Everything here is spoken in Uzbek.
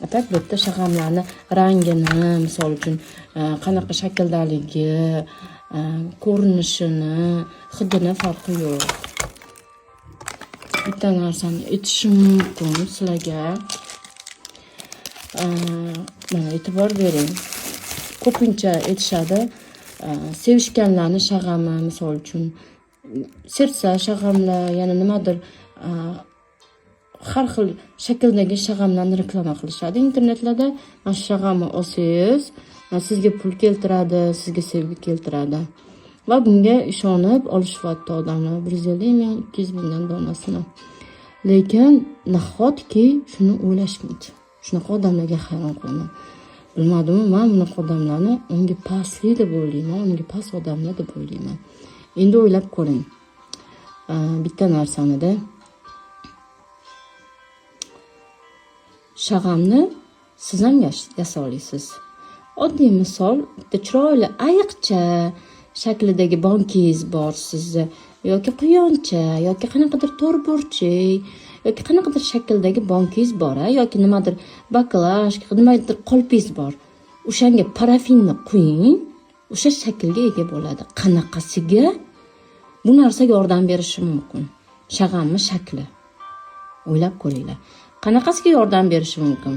Atak bu yerda shag'amlarni rangini, misol uchun qanaqa shakldaligi, ko'rinishini, hidini farqi yo'q. Bitta narsani aytishim mumkin sizlarga. Mana e'tibor bering. Ko'pincha aytishadi, sevishganlarning shag'ami, misol uchun sersa shag'amlar, yana nimadir har xil shakldagi shag'amlarni reklama qilishadi internetlarda. Mana shu shag'amni olsangiz, sizga pul keltiradi, sizga sevgi keltiradi. Va bunga ishonib olishyapti odamlar 150 ming, 200 mingdan donasini. Lekin nahotki shuni o'ylashmaydi. Shunaqa odamlarga hayron qolaman. Bilmadim, men bunaqa odamlarni unga pastlik deb o'ylayman, unga past odamlar deb o'ylayman. Endi o'ylab ko'ring. Bitta narsani-da shag'amni siz ham yasa olasiz. Oddiy misol, bitta chiroyli ayiqcha shaklidagi bankingiz bor sizni, yoki quyoncha, yoki qanaqadir to'rtburchak, yoki qanaqadir shakldagi bankingiz bor, yoki nimadir baklajka, nimadir qolpingiz bor. O'shanga parafinni quying, o'sha shaklga ega bo'ladi. Qanaqasiga bu narsaga yordam berishi mumkin? Shag'amni shakli. O'ylab ko'ringlar. Qanaqasiga yordam berishi mumkin?